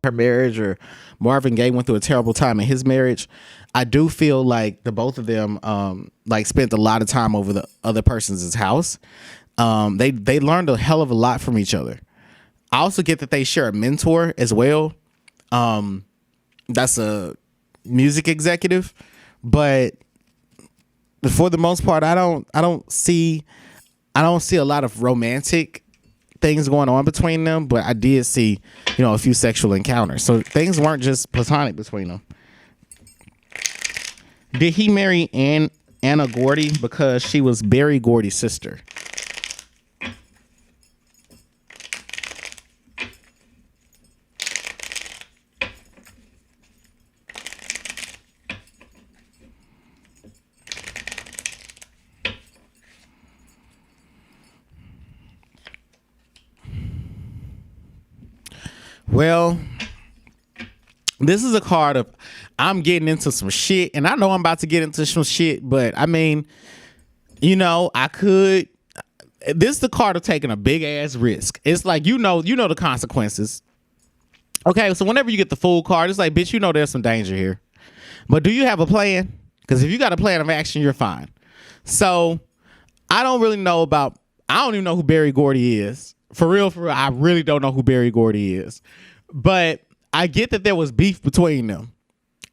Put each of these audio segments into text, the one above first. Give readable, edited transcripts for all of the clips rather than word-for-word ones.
her marriage or Marvin Gaye went through a terrible time in his marriage, I do feel like the both of them like spent a lot of time over the other person's house. They learned a hell of a lot from each other. I also get that they share a mentor as well. That's a music executive, but for the most part, I don't see a lot of romantic things going on between them, but I did see, a few sexual encounters. So things weren't just platonic between them. Did he marry Anna Gordy because she was Berry Gordy's sister? Well, this is a card of I'm getting into some shit, and I know I'm about to get into some shit, but I mean, I could. This is the card of taking a big ass risk. It's like you know the consequences. Okay, so whenever you get the Fool card, it's like, bitch, there's some danger here, but do you have a plan? Because if you got a plan of action, you're fine. So I don't even know who Berry Gordy is. For real, I really don't know who Berry Gordy is. But I get that there was beef between them.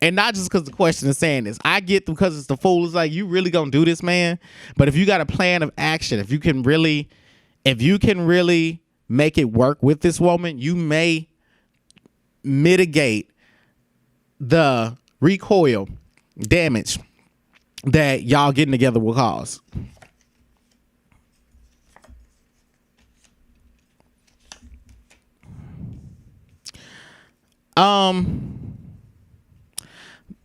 And not just because the question is saying this. I get because it's the Fool. It's like, you really gonna do this, man? But if you got a plan of action, if you can really make it work with this woman, you may mitigate the recoil damage that y'all getting together will cause.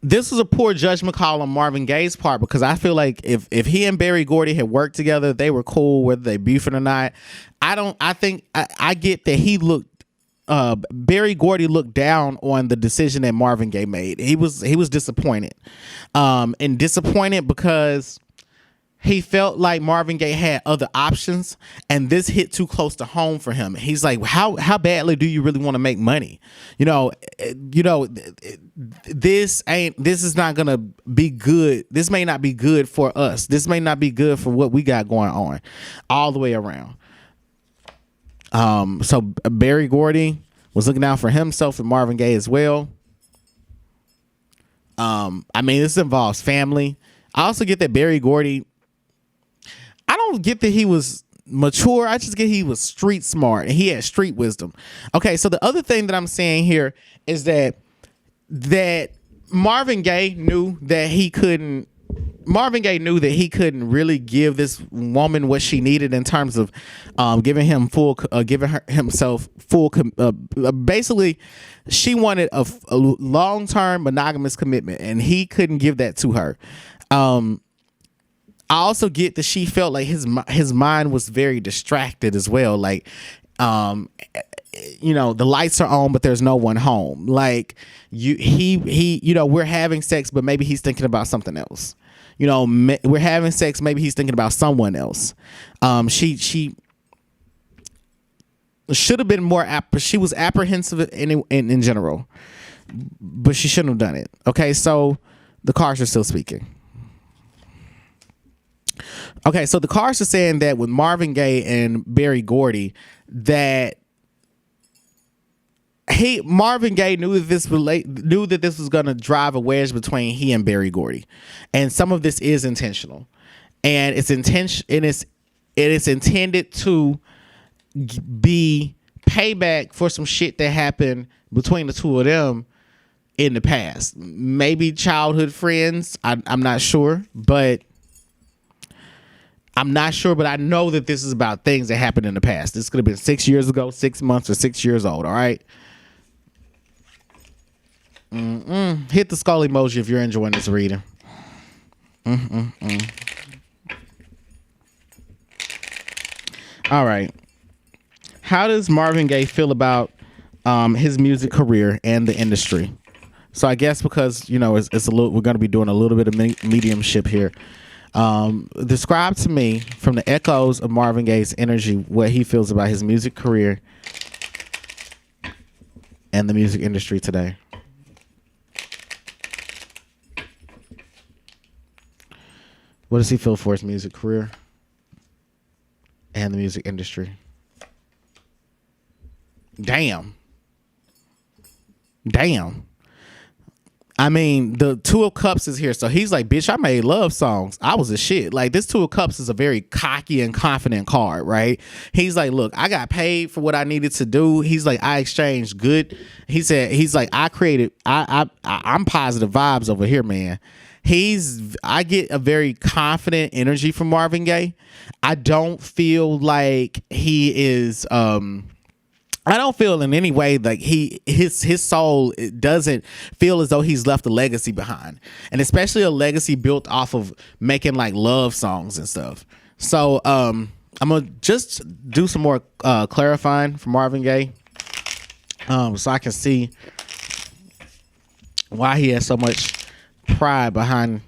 This was a poor judgment call on Marvin Gaye's part, because I feel like if he and Berry Gordy had worked together, they were cool, whether they beefing or not. I get that he looked, Berry Gordy looked down on the decision that Marvin Gaye made. He was disappointed, and disappointed because he felt like Marvin Gaye had other options, and this hit too close to home for him. He's like, how badly do you really want to make money? This is not gonna be good. This may not be good for us. This may not be good for what we got going on all the way around. So Berry Gordy was looking out for himself and Marvin Gaye as well. I mean, this involves family. I also get that Berry Gordy, I don't get that he was mature. I just get he was street smart and he had street wisdom. Okay, so the other thing that I'm saying here is that Marvin Gaye knew that he couldn't really give this woman what she needed in terms of giving himself full. Basically, she wanted a long-term monogamous commitment, and he couldn't give that to her. I also get that she felt like his mind was very distracted as well. Like, the lights are on, but there's no one home. Like we're having sex, but maybe he's thinking about something else. We're having sex, maybe he's thinking about someone else. She should have been more she was apprehensive in general, but she shouldn't have done it. Okay, so the cards are still speaking. Okay, so the cards are saying that with Marvin Gaye and Berry Gordy, that Marvin Gaye knew that this was going to drive a wedge between he and Berry Gordy, and some of this is intentional, and it is intended to be payback for some shit that happened between the two of them in the past. Maybe childhood friends. I'm not sure, but I know that this is about things that happened in the past. This could have been 6 years ago, 6 months, or 6 years old. All right. Hit the skull emoji if you're enjoying this reading. All right. How does Marvin Gaye feel about his music career and the industry? So I guess because it's a little, we're going to be doing a little bit of mediumship here. Describe to me, from the echoes of Marvin Gaye's energy, what he feels about his music career and the music industry today. What does he feel for his music career and the music industry? Damn. I mean, the Two of Cups is here. So he's like, bitch, I made love songs. I was a shit. Like, this Two of Cups is a very cocky and confident card, right? He's like, look, I got paid for what I needed to do. He's like, I exchanged good. He's like, I'm positive vibes over here, man. I get a very confident energy from Marvin Gaye. I don't feel like he is, I don't feel in any way like his soul doesn't feel as though he's left a legacy behind, and especially a legacy built off of making like love songs and stuff. So I'm gonna just do some more clarifying for Marvin Gaye, so I can see why he has so much pride behind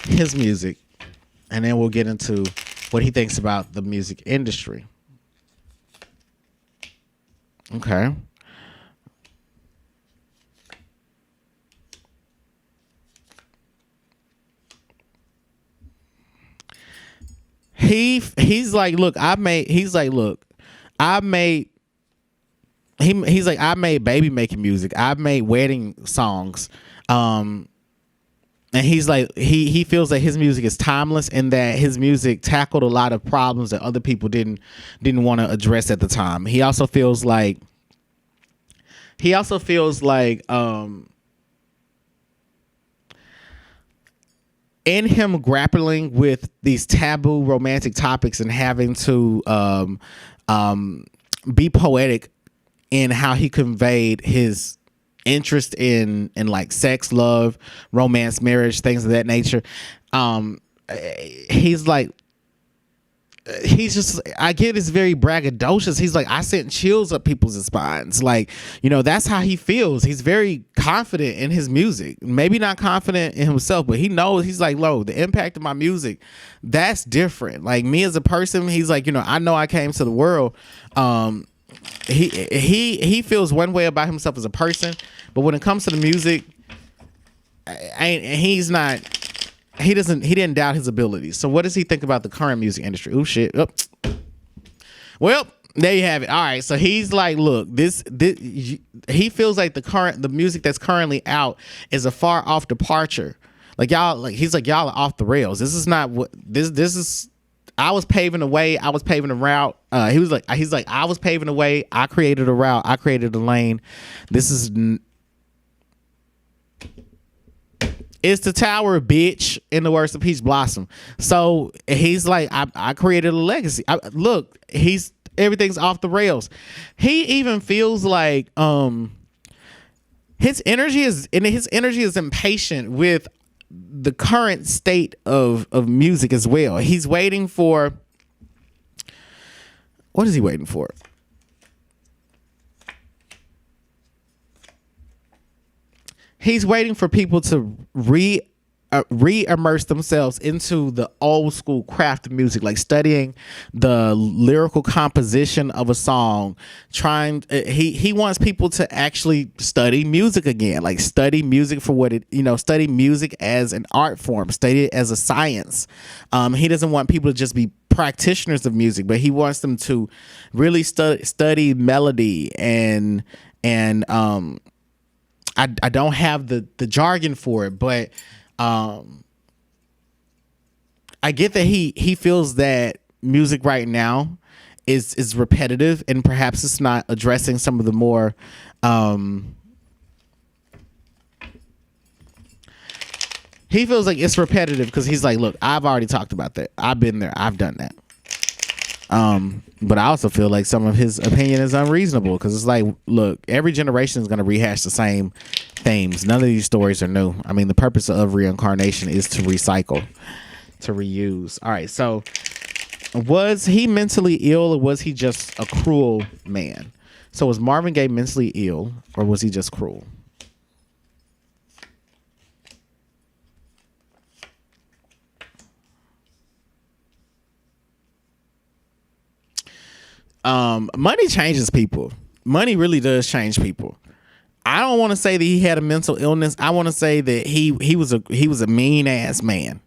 his music, and then we'll get into what he thinks about the music industry. Okay. He's like, look, I made baby making music. I've made wedding songs. And he's like, he feels that his music is timeless and that his music tackled a lot of problems that other people didn't want to address at the time. He also feels like in him grappling with these taboo romantic topics and having to be poetic in how he conveyed his interest in like sex, love, romance, marriage, things of that nature. I get it's very braggadocious. He's like, I sent chills up people's spines. Like, that's how he feels. He's very confident in his music. Maybe not confident in himself, but he knows, he's like, the impact of my music, that's different. Like, me as a person, he's like, I know I came to the world. He feels one way about himself as a person, but when it comes to the music, he didn't doubt his abilities. So what does he think about the current music industry? Oh shit. Oh. Well, there you have it. All right. So he's like, look, he feels like the music that's currently out is a far off departure. Like he's like, y'all are off the rails. This is not what this is. I was paving the way. I was paving the route. He's like, I was paving the way. I created a route. I created a lane. This is it's the tower, bitch, in the words of Peach Blossom. So he's like, I created a legacy. Look, everything's off the rails. He even feels like his energy is impatient with the current state of music as well. He's waiting for, what is he waiting for? He's waiting for people to re-immerse themselves into the old school craft of music, like studying the lyrical composition of a song. He wants people to actually study music again, like study music for what it, study music as an art form, study it as a science. He doesn't want people to just be practitioners of music, but he wants them to really study melody and I don't have the jargon for it, but I get that he feels that music right now is repetitive and perhaps it's not addressing some of the more he feels like it's repetitive because he's like, look, I've already talked about that. I've been there. I've done that. But I also feel like some of his opinion is unreasonable because it's like, look, every generation is going to rehash the same themes. None of these stories are new. I mean, the purpose of reincarnation is to recycle, to reuse. All right. So was he mentally ill or was he just a cruel man? So was Marvin Gaye mentally ill or was he just cruel? Money changes people. Money really does change people. I don't want to say that he had a mental illness. I want to say that he was a mean ass man.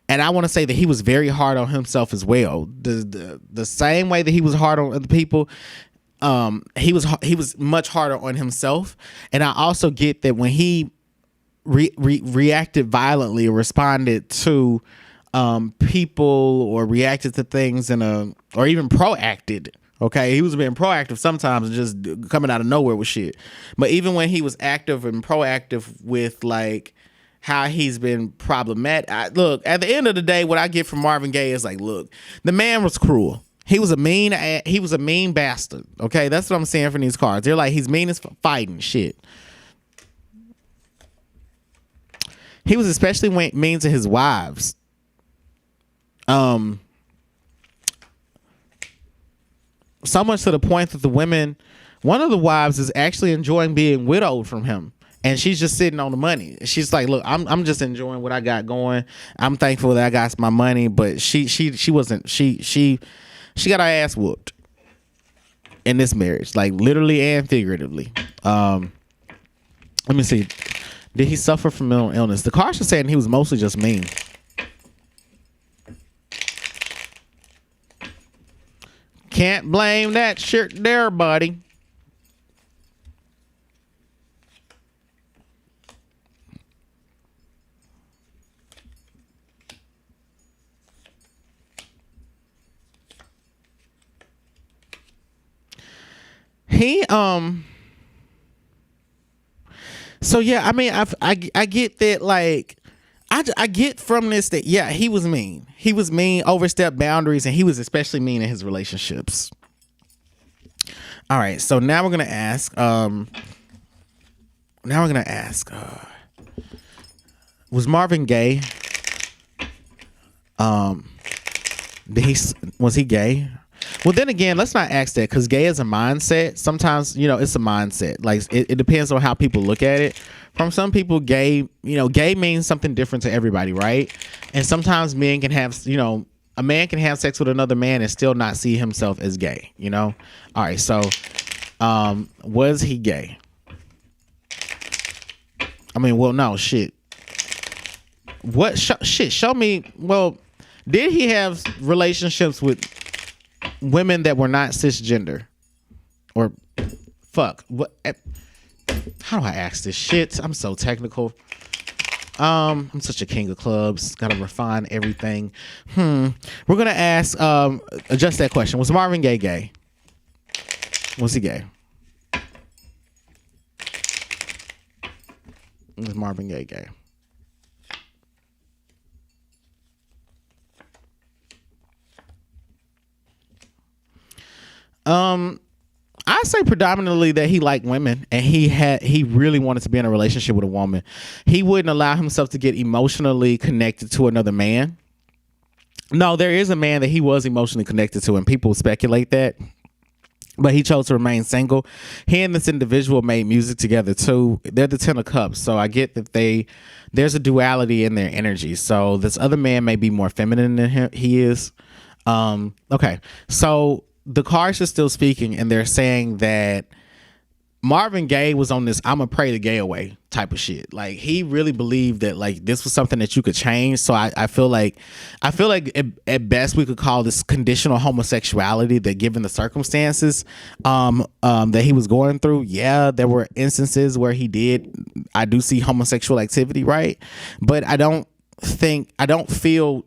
And I want to say that he was very hard on himself as well. The same way that he was hard on other people, he was much harder on himself. And I also get that when he reacted violently or responded to people or reacted to things or even proacted. Okay, he was being proactive sometimes and just coming out of nowhere with shit. But even when he was active and proactive with like how he's been problematic, look, at the end of the day, what I get from Marvin Gaye is like, look, the man was cruel. He was a mean bastard. Okay, that's what I'm saying from these cards. They're like, he's mean as fighting shit. He was especially mean to his wives. So much to the point that one of the wives is actually enjoying being widowed from him. And she's just sitting on the money. She's like, look, I'm just enjoying what I got going. I'm thankful that I got my money, but she got her ass whooped in this marriage, like literally and figuratively. Let me see. Did he suffer from mental illness? The cards are saying he was mostly just mean. Can't blame that shit there, buddy. So yeah, I mean, I get that, like, I get from this that, yeah, he was mean. He was mean, overstepped boundaries, and he was especially mean in his relationships. All right, so now we're gonna ask. Was Marvin Gaye? Was he gay? Well, then again, let's not ask that, because gay is a mindset. Sometimes, it's a mindset. Like, it depends on how people look at it. From some people, gay means something different to everybody, right? And sometimes men can have, a man can have sex with another man and still not see himself as gay, All right, so was he gay? I mean, well, no, shit. What? Show me. Well, did he have relationships with women that were not cisgender? Or fuck, what? How do I ask this shit? I'm so technical. I'm such a king of clubs. Gotta refine everything. We're gonna ask just that question. Was Marvin Gaye gay? Was he gay? Was Marvin Gaye gay? I say predominantly that he liked women, and he really wanted to be in a relationship with a woman. He wouldn't allow himself to get emotionally connected to another man. No, there is a man that he was emotionally connected to, and people speculate that, but he chose to remain single. He and this individual made music together too. They're the Ten of Cups, so I get that there's a duality in their energy. So this other man may be more feminine than he is. Okay, so the cards are still speaking, and they're saying that Marvin Gaye was on this "I'm gonna pray the gay away" type of shit. Like, he really believed that, like, this was something that you could change. So I feel like at best we could call this conditional homosexuality, that given the circumstances that he was going through, yeah, there were instances where I do see homosexual activity, right? But I don't feel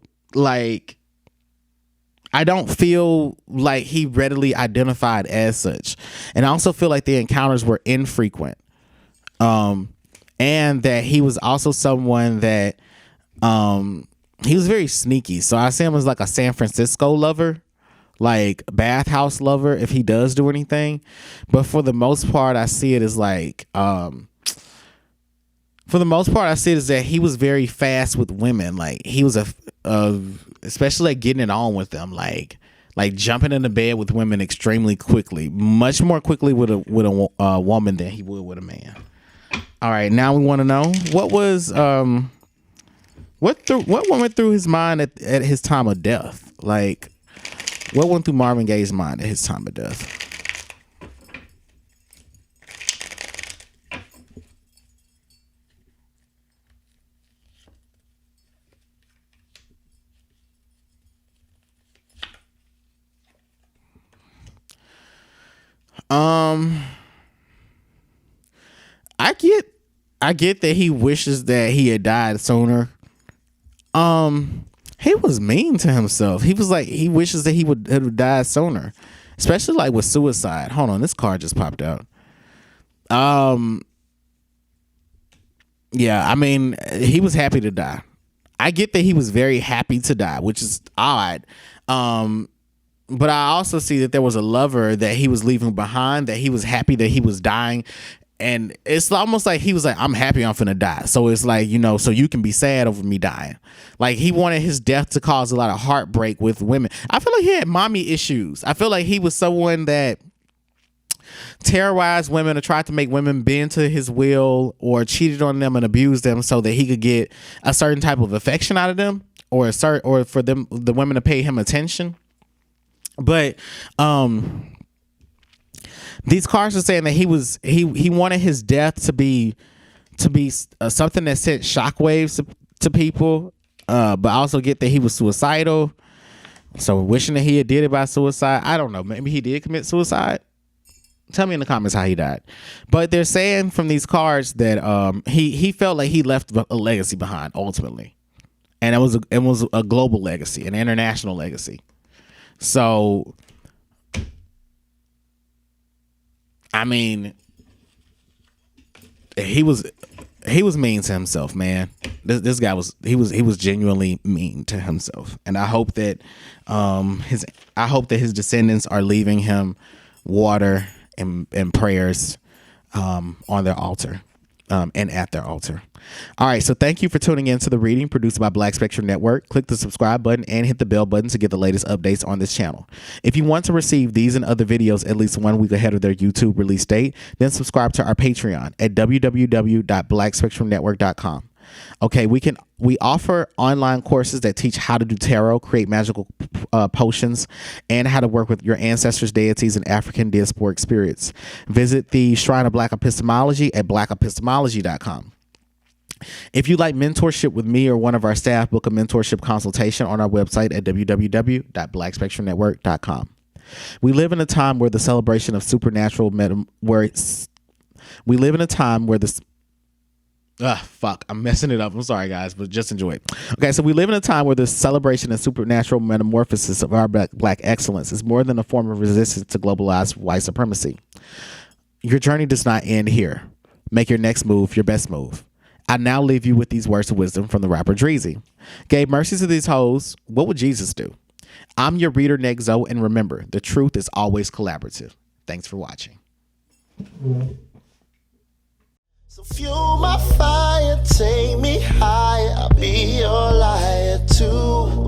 like he readily identified as such. And I also feel like the encounters were infrequent. And that he was also someone that he was very sneaky. So I see him as like a San Francisco lover, like bathhouse lover, if he does do anything. But for the most part, I see it as like that he was very fast with women. Like, he was especially like getting it on with them, like jumping into bed with women extremely quickly, much more quickly with a woman than he would with a man. All right, now we want to know what went through his mind at his time of death. Like, what went through Marvin Gaye's mind at his time of death? Um, I get that he wishes that he had died sooner. He was mean to himself. He was like, he wishes that he would have died sooner, especially like with suicide. Hold on, this card just popped out. Yeah, I mean, he was happy to die. I get that he was very happy to die, which is odd. But I also see that there was a lover that he was leaving behind, that he was happy that he was dying. And it's almost like he was like, I'm happy I'm finna die. So it's like, you know, so you can be sad over me dying. Like he wanted his death to cause a lot of heartbreak with women. I feel like he had mommy issues. I feel like he was someone that terrorized women or tried to make women bend to his will or cheated on them and abused them so that he could get a certain type of affection out of them or for them, the women, to pay him attention. But these cards are saying that he wanted his death to be something that sent shockwaves to people, but also get that he was suicidal. So wishing that he had did it by suicide. I don't know. Maybe he did commit suicide. Tell me in the comments how he died. But they're saying from these cards that he felt like he left a legacy behind ultimately, and it was a global legacy, an international legacy. So, I mean, he was mean to himself, man. This guy was genuinely mean to himself, and I hope that his descendants are leaving him water and prayers on their altar and at their altar. All right, so thank you for tuning in to the reading produced by Black Spectrum Network. Click the subscribe button and hit the bell button to get the latest updates on this channel. If you want to receive these and other videos at least 1 week ahead of their YouTube release date, then subscribe to our Patreon at www.blackspectrumnetwork.com. Okay, we offer online courses that teach how to do tarot, create magical potions, and how to work with your ancestors, deities, and African Diaspora experience. Visit the Shrine of Black Epistemology at blackepistemology.com. If you'd like mentorship with me or one of our staff, book a mentorship consultation on our website at www.blackspectrumnetwork.com. We live in a time where the celebration of supernatural I'm messing it up. I'm sorry, guys, but just enjoy it. Okay, so we live in a time where the celebration and supernatural metamorphosis of our black excellence is more than a form of resistance to globalized white supremacy. Your journey does not end here. Make your next move your best move. I now leave you with these words of wisdom from the rapper Dreezy. Gave mercy to these hoes. What would Jesus do? I'm your reader, Nexo, and remember, the truth is always collaborative. Thanks for watching. So fuel my fire, take me higher, I'll be your liar too.